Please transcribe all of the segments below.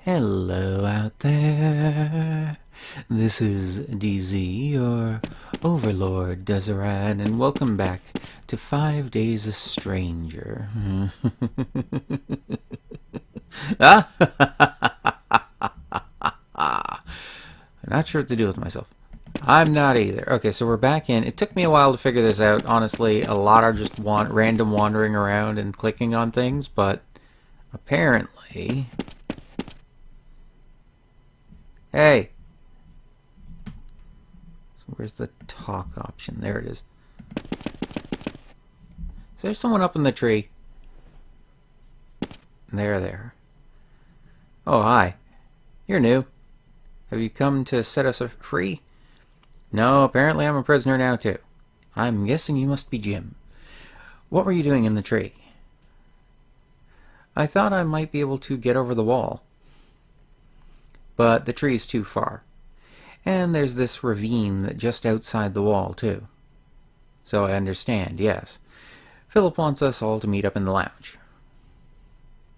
Hello out there. This is DZ, your overlord Deseret, and welcome back to 5 Days a Stranger. I'm not sure what to do with myself. I'm not either. Okay, so we're back in. It took me a while to figure this out. Honestly, a lot are just random wandering around and clicking on things, but apparently... Hey! So where's the talk option? There it is. Is there someone up in the tree? There. Oh, hi. You're new. Have you come to set us free? No, apparently I'm a prisoner now, too. I'm guessing you must be Jim. What were you doing in the tree? I thought I might be able to get over the wall. But the tree's too far. And there's this ravine just outside the wall, too. So I understand, yes. Philip wants us all to meet up in the lounge.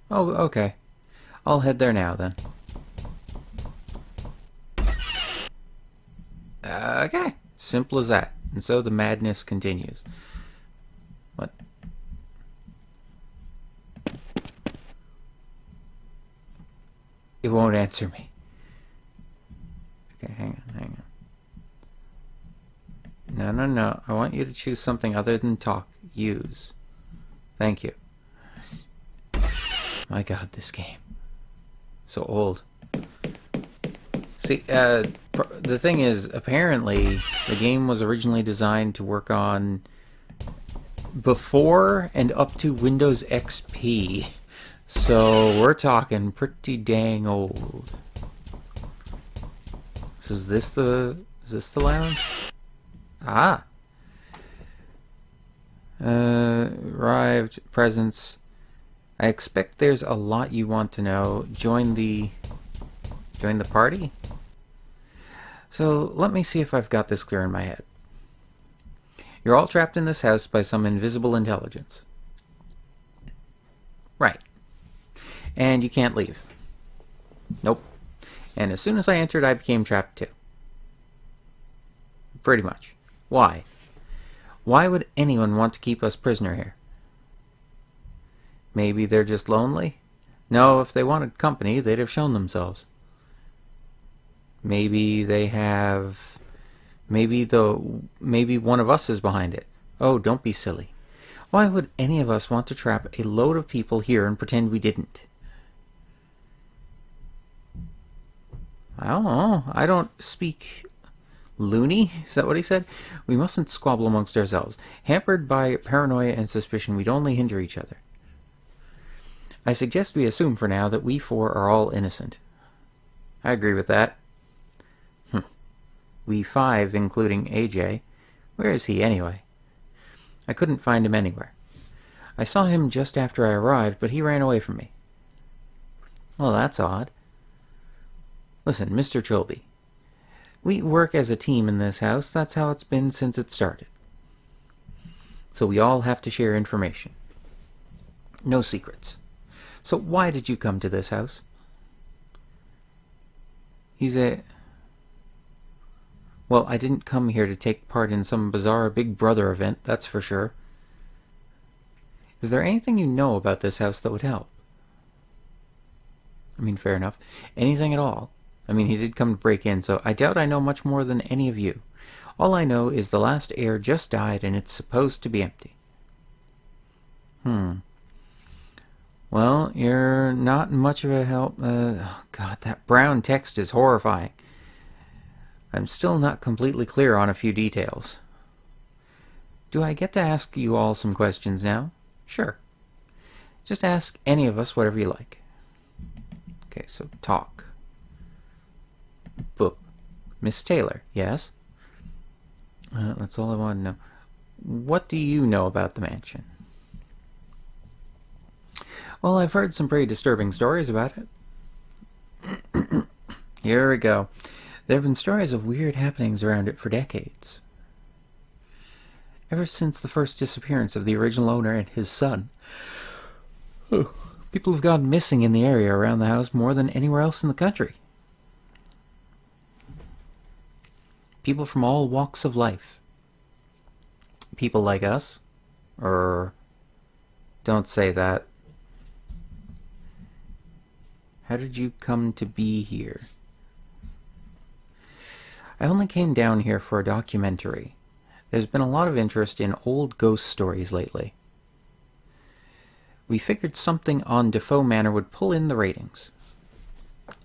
Oh, okay. I'll head there now, then. Okay. Simple as that. And so the madness continues. What? It won't answer me. Okay, hang on. No. I want you to choose something other than talk. Use. Thank you. My God, this game. So old. See, the thing is, apparently, the game was originally designed to work on before and up to Windows XP. So we're talking pretty dang old. So is this the lounge? Ah. Arrived, presents. I expect there's a lot you want to know. Join the party? So let me see if I've got this clear in my head. You're all trapped in this house by some invisible intelligence. Right. And you can't leave. Nope. And as soon as I entered, I became trapped too. Pretty much. Why? Why would anyone want to keep us prisoner here? Maybe they're just lonely? No, if they wanted company, they'd have shown themselves. Maybe they have... Maybe one of us is behind it. Oh, don't be silly. Why would any of us want to trap a load of people here and pretend we didn't? I don't know. I don't speak loony? Is that what he said? We mustn't squabble amongst ourselves. Hampered by paranoia and suspicion, we'd only hinder each other. I suggest we assume for now that we four are all innocent. I agree with that. We five, including AJ. Where is he, anyway? I couldn't find him anywhere. I saw him just after I arrived, but he ran away from me. Well, that's odd. Listen, Mr. Trilby. We work as a team in this house. That's how it's been since it started. So we all have to share information. No secrets. So why did you come to this house? Well, I didn't come here to take part in some bizarre Big Brother event, that's for sure. Is there anything you know about this house that would help? I mean, fair enough. Anything at all? I mean, he did come to break in, so I doubt I know much more than any of you. All I know is the last heir just died and it's supposed to be empty. Well, you're not much of a help. Oh God, that brown text is horrifying. I'm still not completely clear on a few details. Do I get to ask you all some questions now? Sure. Just ask any of us whatever you like. Okay, so talk. Boop. Miss Taylor, yes? That's all I want to know. What do you know about the mansion? Well, I've heard some pretty disturbing stories about it. Here we go. There have been stories of weird happenings around it for decades. Ever since the first disappearance of the original owner and his son. People have gone missing in the area around the house more than anywhere else in the country. People from all walks of life. People like us. Don't say that. How did you come to be here? I only came down here for a documentary. There's been a lot of interest in old ghost stories lately. We figured something on Defoe Manor would pull in the ratings.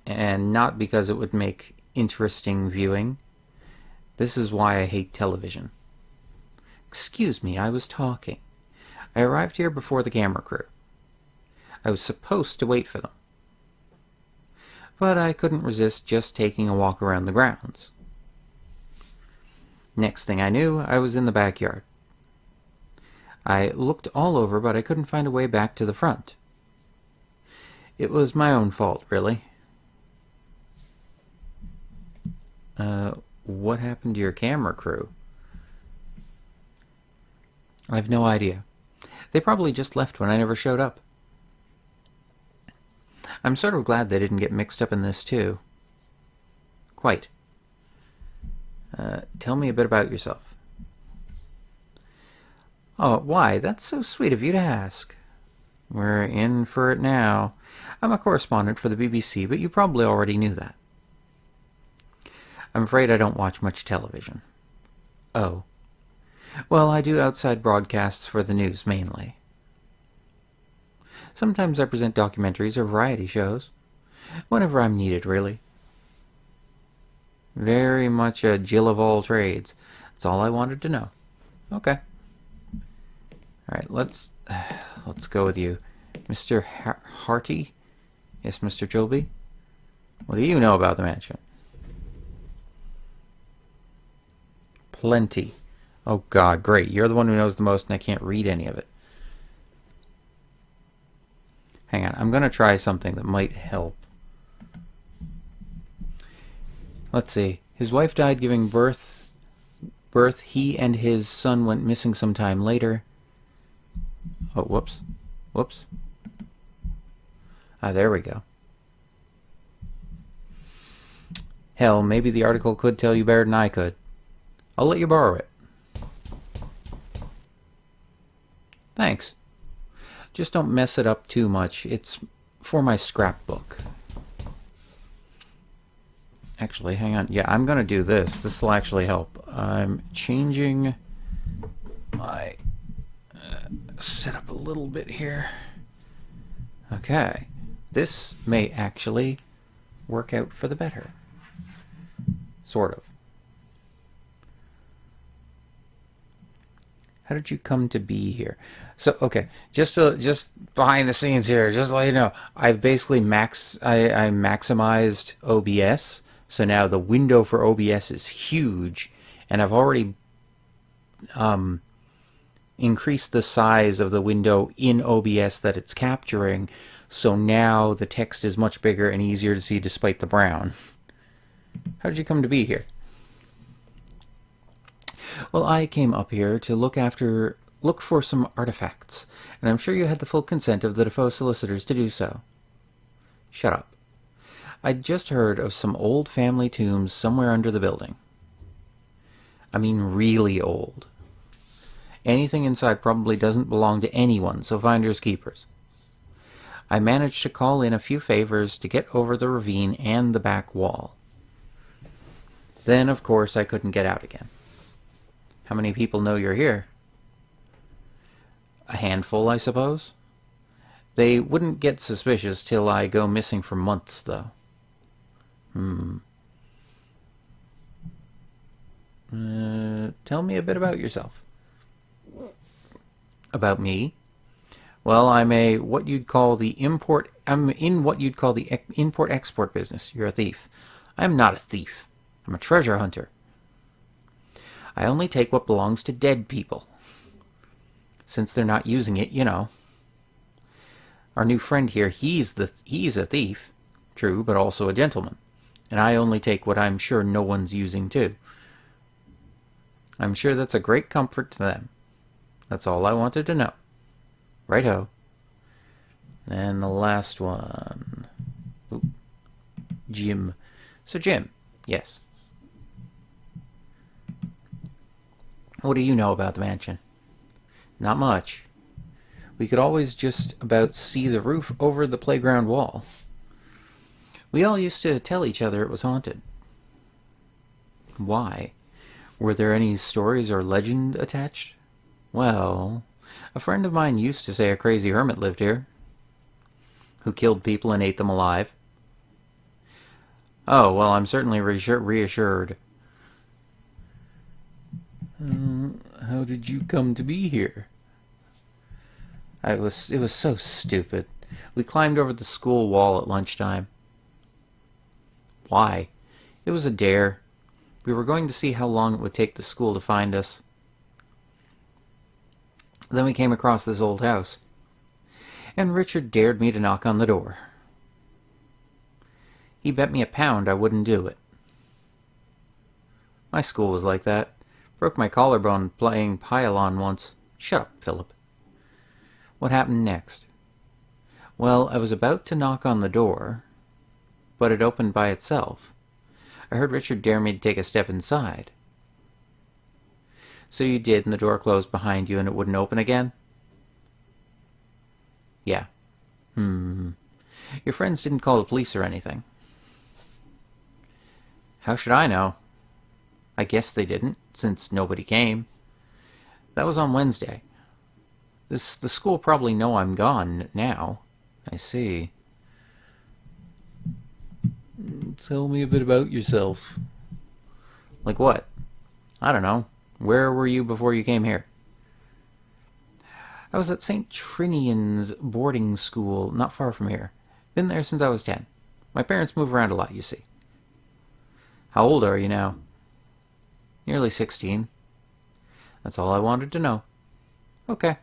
And not because it would make interesting viewing. This is why I hate television. Excuse me, I was talking. I arrived here before the camera crew. I was supposed to wait for them. But I couldn't resist just taking a walk around the grounds. Next thing I knew, I was in the backyard. I looked all over, but I couldn't find a way back to the front. It was my own fault, really. What happened to your camera crew? I have no idea. They probably just left when I never showed up. I'm sort of glad they didn't get mixed up in this, too. Quite. Tell me a bit about yourself. Oh, why? That's so sweet of you to ask. We're in for it now. I'm a correspondent for the BBC, but you probably already knew that. I'm afraid I don't watch much television. Oh. Well, I do outside broadcasts for the news, mainly. Sometimes I present documentaries or variety shows. Whenever I'm needed, really. Very much a Jill of all trades. That's all I wanted to know. Okay. Alright, let's go with you. Mr. Harty? Yes, Mr. Jolby? What do you know about the mansion? Plenty. Oh God, great. You're the one who knows the most and I can't read any of it. Hang on, I'm going to try something that might help. Let's see. His wife died giving birth. He and his son went missing sometime later. Oh, whoops. Whoops. Ah, there we go. Hell, maybe the article could tell you better than I could. I'll let you borrow it. Thanks. Just don't mess it up too much. It's for my scrapbook. Actually, hang on. Yeah, I'm going to do this. This will actually help. I'm changing my setup a little bit here. Okay. This may actually work out for the better. Sort of. How did you come to be here? So, okay, just behind the scenes here, just to let you know, I've basically I maximized OBS, so now the window for OBS is huge, and I've already increased the size of the window in OBS that it's capturing, so now the text is much bigger and easier to see despite the brown. How did you come to be here? Well, I came up here to look for some artifacts, and I'm sure you had the full consent of the Defoe solicitors to do so. Shut up. I'd just heard of some old family tombs somewhere under the building. I mean really old. Anything inside probably doesn't belong to anyone, so finders keepers. I managed to call in a few favors to get over the ravine and the back wall. Then, of course, I couldn't get out again. How many people know you're here? A handful, I suppose. They wouldn't get suspicious till I go missing for months, though. Tell me a bit about yourself. About me? Well, I'm in what you'd call the import-export business. You're a thief. I'm not a thief. I'm a treasure hunter. I only take what belongs to dead people. Since they're not using it, you know. Our new friend here, he's a thief. True, but also a gentleman. And I only take what I'm sure no one's using too. I'm sure that's a great comfort to them. That's all I wanted to know. Righto. And the last one. Oop. Jim. So Jim, yes. What do you know about the mansion? Not much. We could always just about see the roof over the playground wall. We all used to tell each other it was haunted. Why? Were there any stories or legend attached? Well, a friend of mine used to say a crazy hermit lived here, who killed people and ate them alive. Oh, well, I'm certainly reassured. How did you come to be here? It was so stupid. We climbed over the school wall at lunchtime. Why? It was a dare. We were going to see how long it would take the school to find us. Then we came across this old house, and Richard dared me to knock on the door. He bet me £1 I wouldn't do it. My school was like that. Broke my collarbone playing pile-on once. Shut up, Philip. What happened next? Well, I was about to knock on the door, but it opened by itself. I heard Richard dare me to take a step inside. So you did, and the door closed behind you and it wouldn't open again? Yeah. Your friends didn't call the police or anything? How should I know? I guess they didn't, since nobody came. That was on Wednesday. The school probably know I'm gone now. I see. Tell me a bit about yourself. Like what? I don't know. Where were you before you came here? I was at St. Trinian's boarding school, not far from here. Been there since I was 10. My parents move around a lot, you see. How old are you now? Nearly 16. That's all I wanted to know. Okay.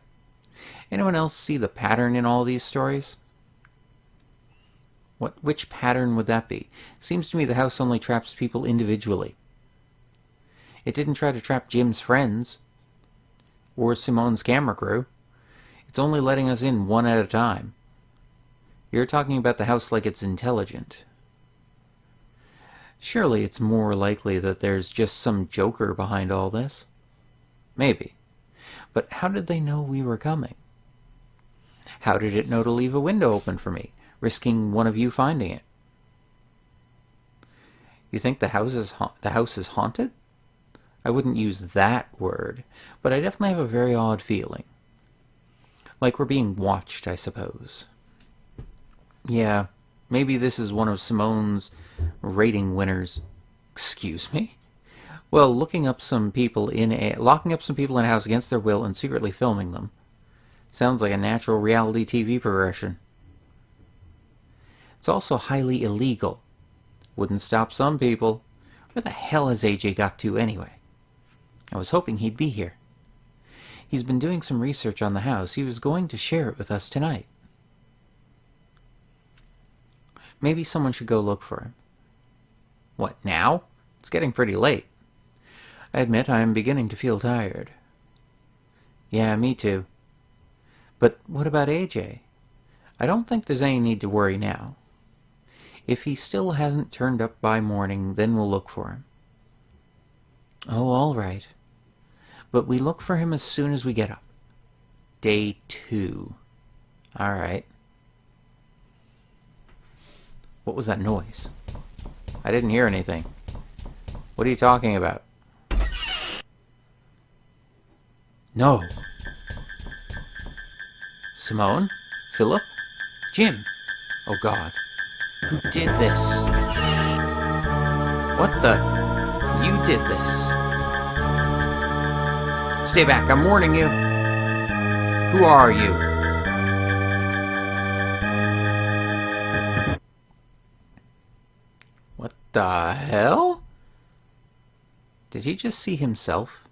Anyone else see the pattern in all these stories? Which pattern would that be? Seems to me the house only traps people individually. It didn't try to trap Jim's friends, or Simone's camera crew. It's only letting us in one at a time. You're talking about the house like it's intelligent. Surely it's more likely that there's just some joker behind all this. Maybe. But how did they know we were coming? How did it know to leave a window open for me, risking one of you finding it? You think the house is haunted? I wouldn't use that word, but I definitely have a very odd feeling. Like we're being watched, I suppose. Yeah, maybe this is one of Simone's rating winners. Excuse me? Well, locking up some people in a house against their will and secretly filming them. Sounds like a natural reality TV progression. It's also highly illegal. Wouldn't stop some people. Where the hell has AJ got to anyway? I was hoping he'd be here. He's been doing some research on the house. He was going to share it with us tonight. Maybe someone should go look for him. What, now? It's getting pretty late. I admit I am beginning to feel tired. Yeah, me too. But what about AJ? I don't think there's any need to worry now. If he still hasn't turned up by morning, then we'll look for him. Oh, all right. But we look for him as soon as we get up. Day 2. All right. What was that noise? I didn't hear anything. What are you talking about? No. Simone? Philip? Jim? Oh God. Who did this? What the? You did this. Stay back, I'm warning you. Who are you? What the hell? Did he just see himself?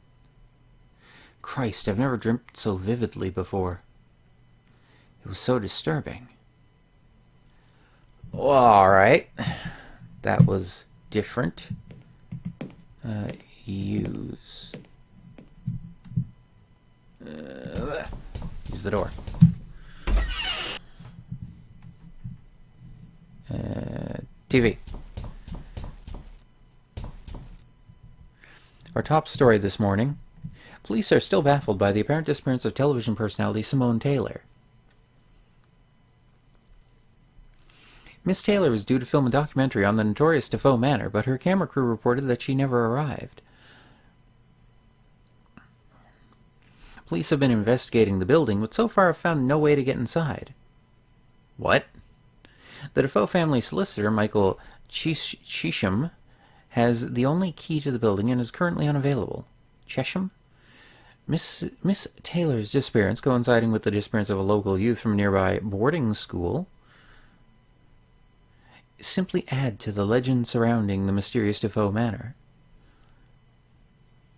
Christ, I've never dreamt so vividly before. It was so disturbing. Well, alright. That was different. Use the door. TV. Our top story this morning. Police are still baffled by the apparent disappearance of television personality Simone Taylor. Miss Taylor was due to film a documentary on the notorious Defoe Manor, but her camera crew reported that she never arrived. Police have been investigating the building, but so far have found no way to get inside. What? The Defoe family solicitor, Michael Chesham, has the only key to the building and is currently unavailable. Chesham? Miss Taylor's disappearance, coinciding with the disappearance of a local youth from a nearby boarding school, simply add to the legend surrounding the mysterious Defoe Manor.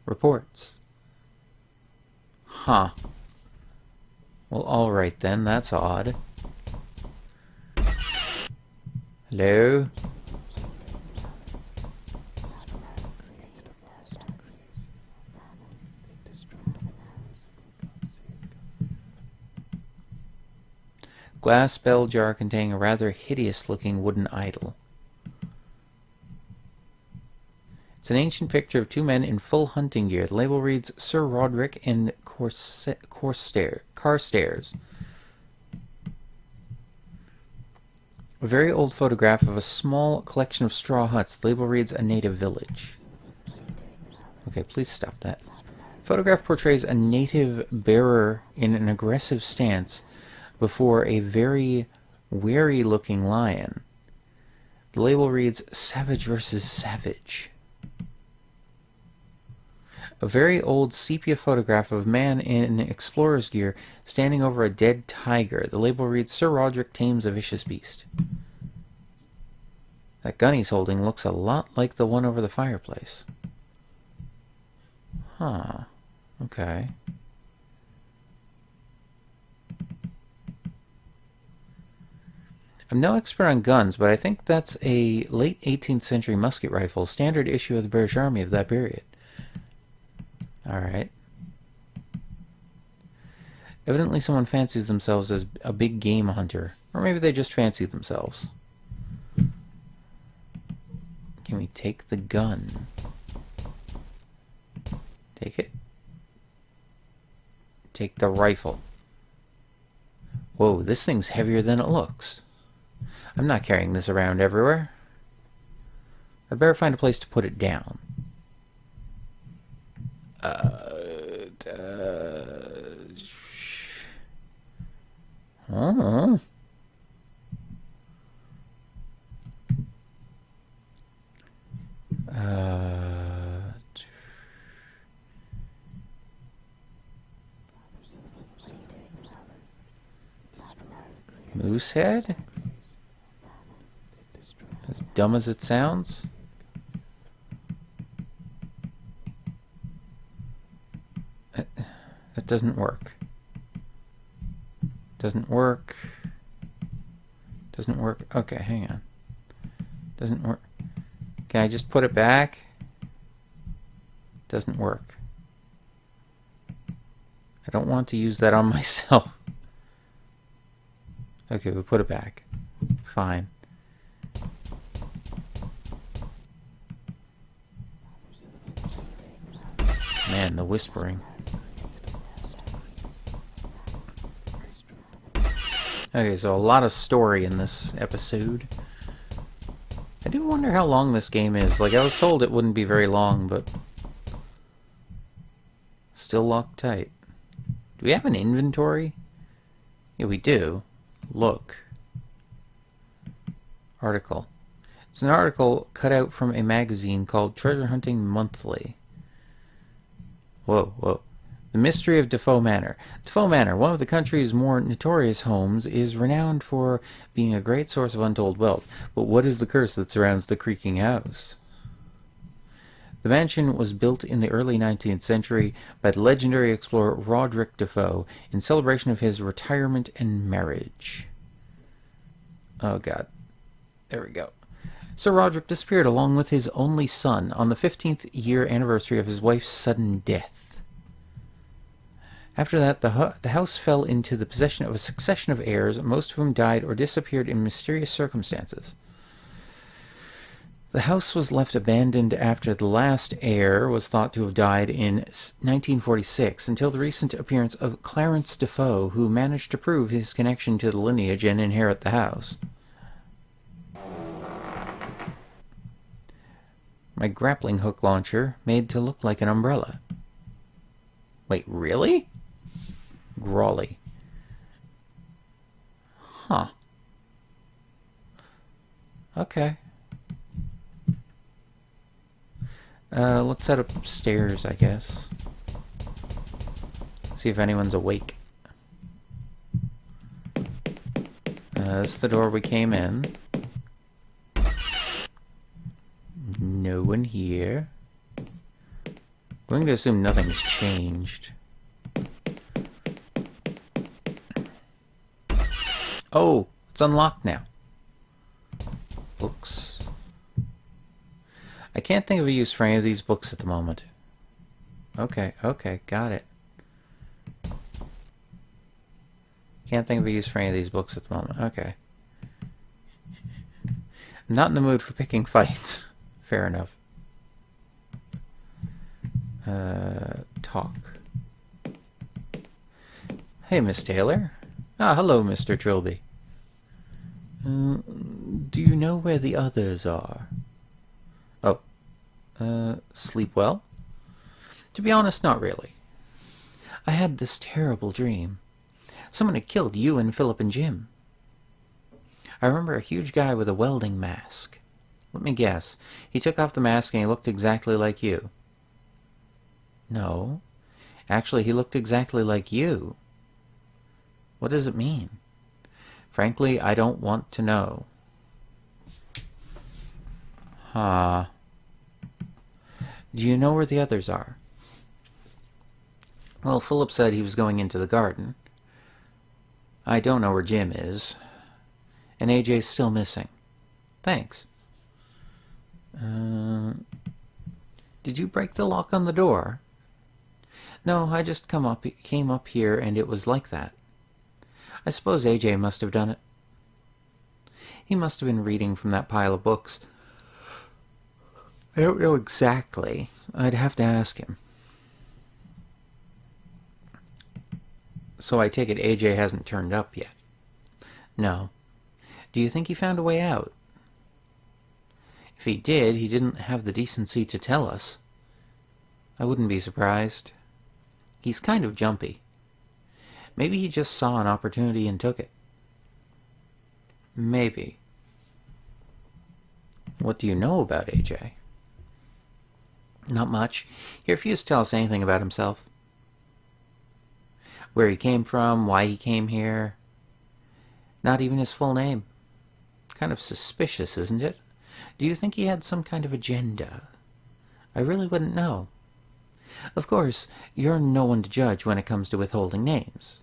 Reports. Huh. Well, alright then, that's odd. Hello? Glass bell jar containing a rather hideous-looking wooden idol. It's an ancient picture of two men in full hunting gear. The label reads Sir Roderick and Carstairs. A very old photograph of a small collection of straw huts. The label reads A Native Village. Okay, please stop that. Photograph portrays a native bearer in an aggressive stance before a very wary-looking lion. The label reads Savage versus Savage. A very old sepia photograph of a man in explorer's gear standing over a dead tiger. The label reads Sir Roderick tames a vicious beast. That gun he's holding looks a lot like the one over the fireplace. Huh. Okay. I'm no expert on guns, but I think that's a late 18th century musket rifle, standard issue of the British Army of that period. Alright. Evidently someone fancies themselves as a big game hunter. Or maybe they just fancy themselves. Can we take the gun? Take it. Take the rifle. Whoa, this thing's heavier than it looks. I'm not carrying this around everywhere. I'd better find a place to put it down. Oh. Moosehead? As dumb as it sounds? That doesn't work. Doesn't work. Doesn't work. Okay, hang on. Doesn't work. Can I just put it back? Doesn't work. I don't want to use that on myself. Okay, we put it back. Fine. Man, the whispering. Okay, so a lot of story in this episode. I do wonder how long this game is. Like, I was told it wouldn't be very long, but still locked tight. Do we have an inventory? Yeah, we do. Look. Article. It's an article cut out from a magazine called Treasure Hunting Monthly. Whoa, whoa. The mystery of Defoe Manor. Defoe Manor, one of the country's more notorious homes, is renowned for being a great source of untold wealth. But what is the curse that surrounds the creaking house? The mansion was built in the early 19th century by the legendary explorer Roderick Defoe in celebration of his retirement and marriage. Oh god. There we go. Sir Roderick disappeared along with his only son on the 15th year anniversary of his wife's sudden death. After that, the house fell into the possession of a succession of heirs, most of whom died or disappeared in mysterious circumstances. The house was left abandoned after the last heir was thought to have died in 1946, until the recent appearance of Clarence Defoe, who managed to prove his connection to the lineage and inherit the house. My grappling hook launcher made to look like an umbrella. Wait, really? Grawly. Huh. Okay. Let's head upstairs, I guess. See if anyone's awake. This is the door we came in. No one here. Going to assume nothing's changed. Oh, it's unlocked now. Books. I can't think of a use for any of these books at the moment. Okay, got it. Can't think of a use for any of these books at the moment. Okay. I'm not in the mood for picking fights. Fair enough. Talk. Hey, Miss Taylor. Ah, hello, Mr. Trilby. Do you know where the others are? Oh. Sleep well? To be honest, not really. I had this terrible dream. Someone had killed you and Philip and Jim. I remember a huge guy with a welding mask. Let me guess. He took off the mask and he looked exactly like you. No. Actually, he looked exactly like you. What does it mean? Frankly, I don't want to know. Huh. Do you know where the others are? Well, Philip said he was going into the garden. I don't know where Jim is. And AJ's still missing. Thanks. Did you break the lock on the door? No, I just came up here and it was like that. I suppose AJ must have done it. He must have been reading from that pile of books. I don't know exactly. I'd have to ask him. So I take it AJ hasn't turned up yet? No. Do you think he found a way out? If he did, he didn't have the decency to tell us. I wouldn't be surprised. He's kind of jumpy. Maybe he just saw an opportunity and took it. Maybe. What do you know about AJ? Not much. He refused to tell us anything about himself. Where he came from, why he came here. Not even his full name. Kind of suspicious, isn't it? Do you think he had some kind of agenda? I really wouldn't know. Of course, you're no one to judge when it comes to withholding names.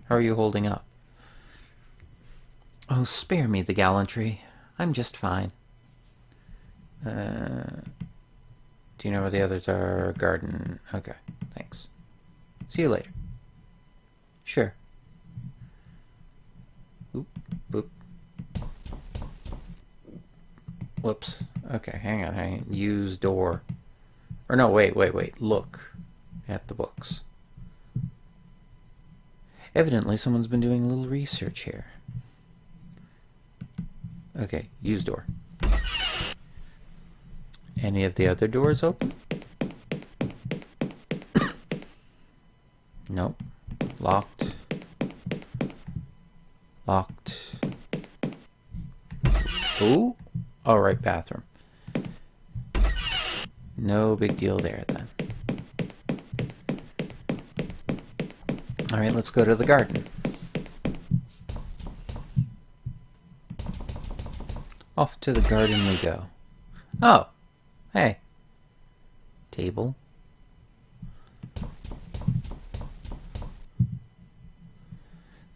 How are you holding up? Oh, spare me the gallantry. I'm just fine. Do you know where the others are? Garden. Okay, thanks. See you later. Sure. Oop, boop. Whoops. Okay, hang on. Use door. Or no, wait. Look at the books. Evidently, someone's been doing a little research here. Okay, use door. Any of the other doors open? Nope. Locked. Locked. Ooh. Alright, bathroom. No big deal there, then. Alright, let's go to the garden. Off to the garden we go. Oh! Hey. Table.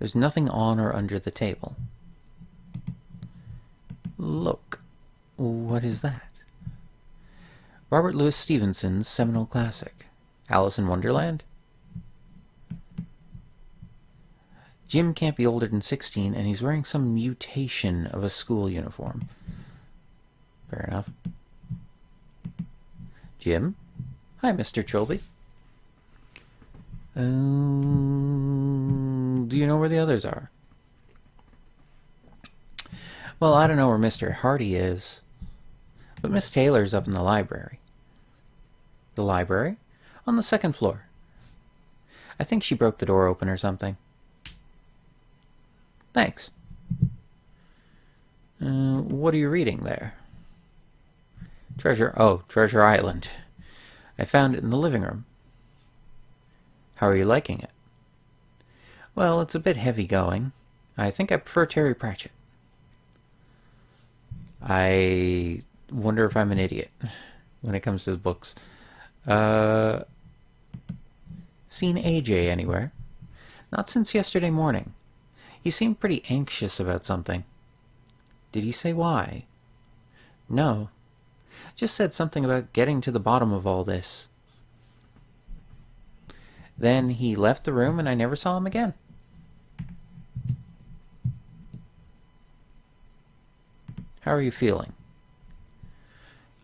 There's nothing on or under the table. Look. What is that? Robert Louis Stevenson's seminal classic, Alice in Wonderland. Jim can't be older than 16, and he's wearing some mutation of a school uniform. Fair enough. Jim? Hi, Mr. Trilby. Do you know where the others are? Well, I don't know where Mr. Hardy is, but Miss Taylor's up in the library. The library? On the second floor. I think she broke the door open or something. Thanks. What are you reading there? Treasure Island. I found it in the living room. How are you liking it? Well, it's a bit heavy going. I think I prefer Terry Pratchett. I wonder if I'm an idiot when it comes to the books. Seen AJ anywhere? Not since yesterday morning. He seemed pretty anxious about something. Did he say why? No. Just said something about getting to the bottom of all this. Then he left the room and I never saw him again. How are you feeling?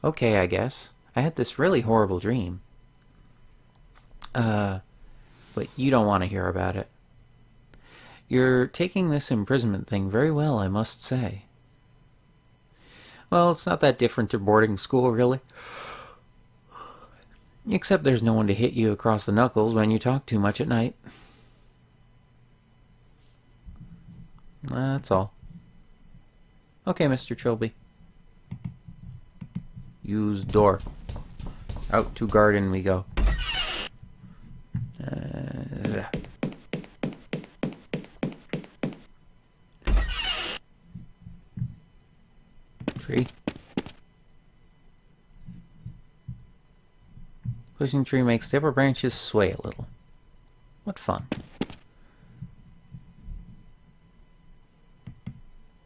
Okay, I guess. I had this really horrible dream. But you don't want to hear about it. You're taking this imprisonment thing very well, I must say. Well, it's not that different to boarding school, really. Except there's no one to hit you across the knuckles when you talk too much at night. That's all. Okay, Mr. Trilby. Use door. Out to garden we go. Tree. Pushing tree makes the upper branches sway a little. What fun.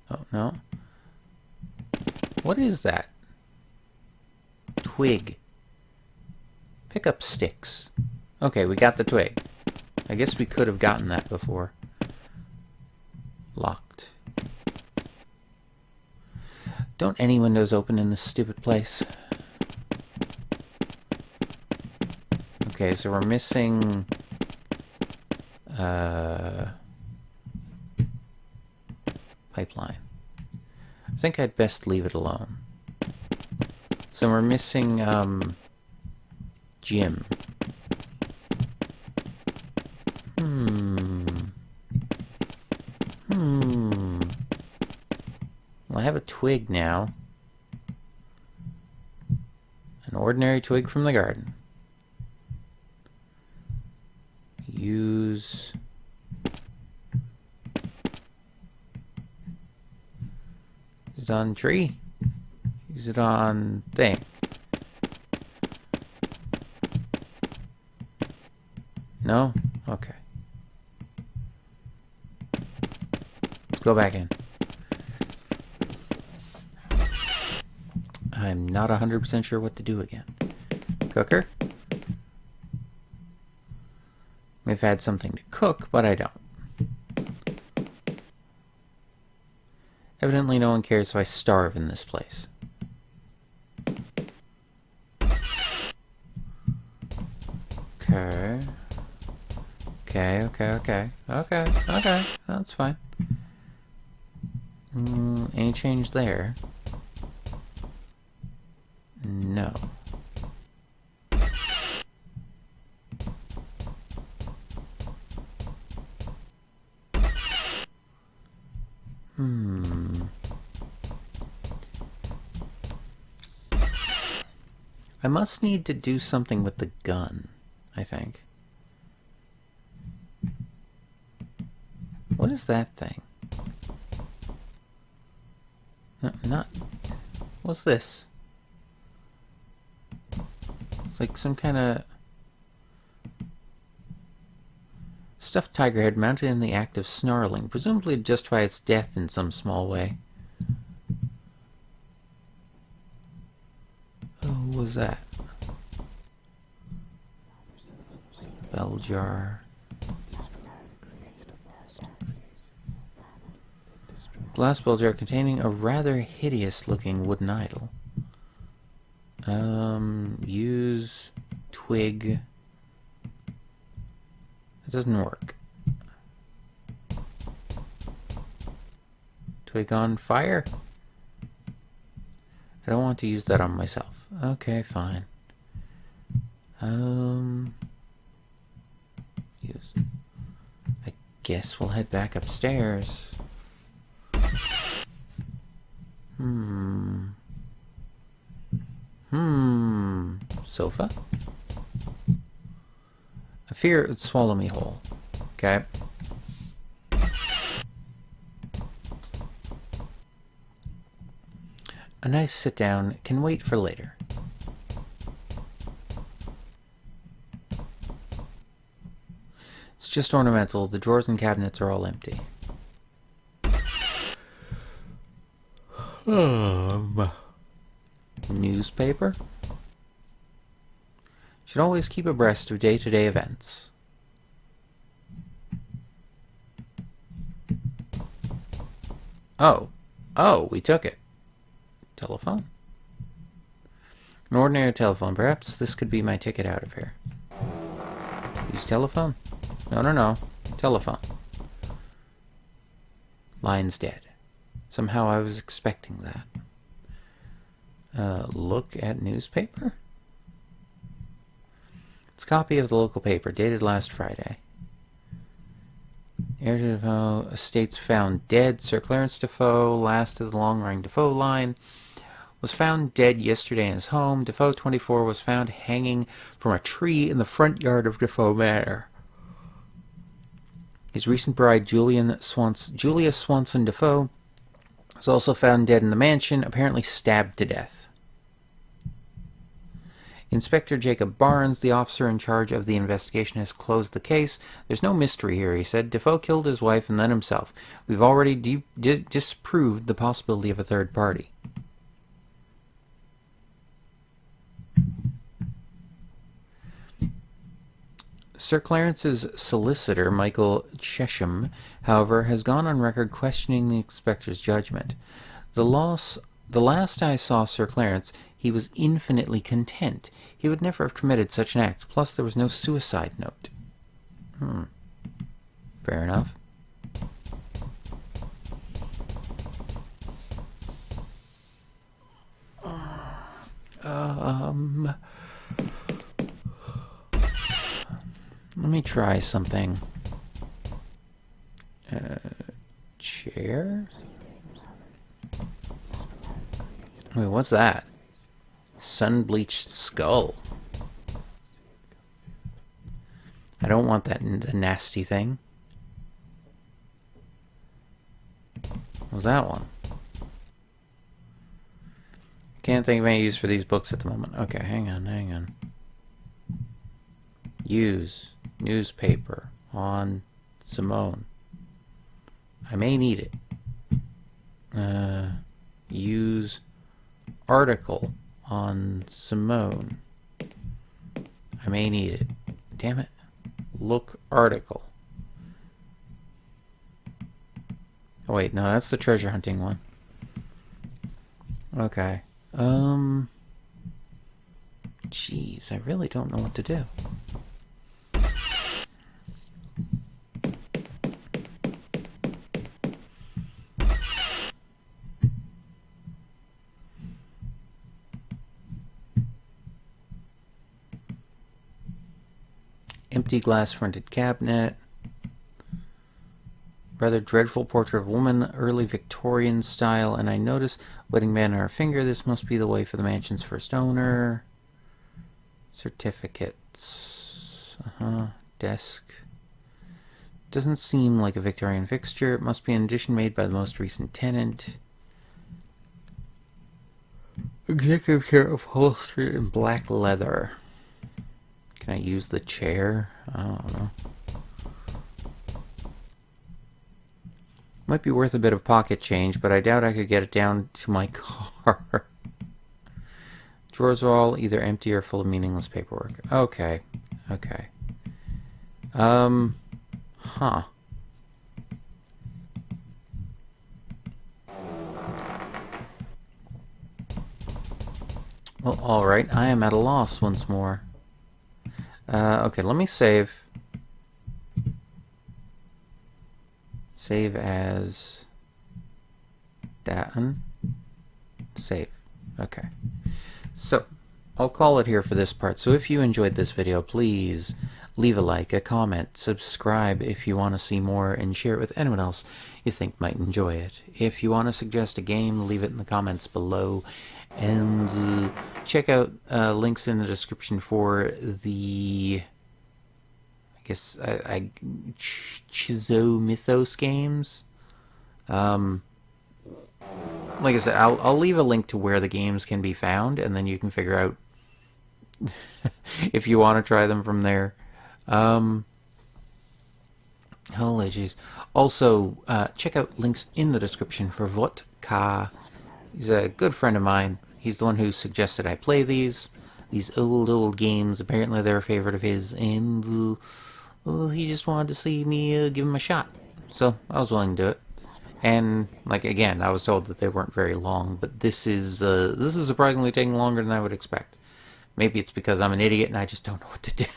Oh, no. What is that? Twig. Pick up sticks. Okay, we got the twig. I guess we could have gotten that before. Locked. Don't any windows open in this stupid place? Okay, so we're missing... pipeline. I think I'd best leave it alone. So we're missing, Jim. Well, I have a twig now. An ordinary twig from the garden. Use... Use it on tree. Use it on thing. No? Okay. Let's go back in. I'm not 100% sure what to do again. Cooker? I've had something to cook, but I don't. Evidently no one cares if I starve in this place. Okay. Okay. That's fine. Any change there? No. I must need to do something with the gun, I think. What is that thing? No, not... What's this? It's like some kind of... stuffed tiger head mounted in the act of snarling, presumably to justify its death in some small way. Oh, Who was that? Bell jar. Glass bell jar containing a rather hideous-looking wooden idol. Use twig. It doesn't work. Twig on fire? I don't want to use that on myself. Okay, fine. Use. I guess we'll head back upstairs. Sofa? I fear it would swallow me whole. Okay. A nice sit down can wait for later. It's just ornamental. The drawers and cabinets are all empty. Newspaper? Should always keep abreast of day-to-day events. Oh, we took it. Telephone? An ordinary telephone. Perhaps this could be my ticket out of here. Use telephone? No. Telephone. Line's dead. Somehow I was expecting that. Look at newspaper? It's a copy of the local paper, dated last Friday. Heir to Defoe, estates found dead. Sir Clarence Defoe, last of the long-running Defoe line, was found dead yesterday in his home. Defoe, 24, was found hanging from a tree in the front yard of Defoe Manor. His recent bride, Julia Swanson Defoe, was also found dead in the mansion, apparently stabbed to death. Inspector Jacob Barnes, the officer in charge of the investigation, has closed the case. There's no mystery here, he said. Defoe killed his wife and then himself. We've already disproved the possibility of a third party. Sir Clarence's solicitor, Michael Chesham, however, has gone on record questioning the inspector's judgment. The last I saw Sir Clarence, he was infinitely content. He would never have committed such an act. Plus, there was no suicide note. Fair enough. Let me try something. Chair? Wait, what's that? Sun-bleached skull. I don't want that the nasty thing. What was that one? Can't think of any use for these books at the moment. Okay, hang on. Use newspaper on Simone. I may need it. Use article on Simone. I may need it. Damn it. Look article. Oh wait, no, that's the treasure hunting one. Okay. Jeez, I really don't know what to do. Empty glass-fronted cabinet. Rather dreadful portrait of a woman, early Victorian style, and I notice wedding band on her finger. This must be the way for the mansion's first owner. Certificates. Desk. Doesn't seem like a Victorian fixture. It must be an addition made by the most recent tenant. Executive chair upholstered in black leather. Can I use the chair? I don't know. Might be worth a bit of pocket change, but I doubt I could get it down to my car. Drawers are all either empty or full of meaningless paperwork. Okay. Okay. Huh. Well, alright, I am at a loss once more. Okay, let me save. Save as Dan. Save. Okay. So, I'll call it here for this part. So if you enjoyed this video, please leave a like, a comment, subscribe if you want to see more, and share it with anyone else you think might enjoy it. If you want to suggest a game, leave it in the comments below. And check out links in the description for the, I guess, Chizo Mythos games. Like I said, I'll leave a link to where the games can be found, and then you can figure out if you want to try them from there. Holy jeez. Also, check out links in the description for Vodka. He's a good friend of mine. He's the one who suggested I play these old games. Apparently they're a favorite of his, and he just wanted to see me give him a shot. So I was willing to do it. And, like, again, I was told that they weren't very long, but this is surprisingly taking longer than I would expect. Maybe it's because I'm an idiot and I just don't know what to do.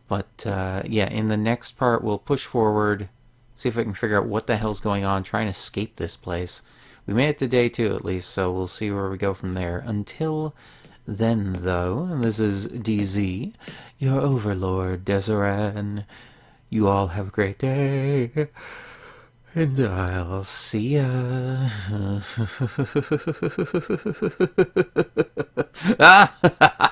But, yeah, in the next part, we'll push forward, see if I can figure out what the hell's going on, try and escape this place. We made it to day 2, at least, so we'll see where we go from there. Until then, though, and this is DZ, your overlord, Desiree. You all have a great day. And I'll see ya. Ah!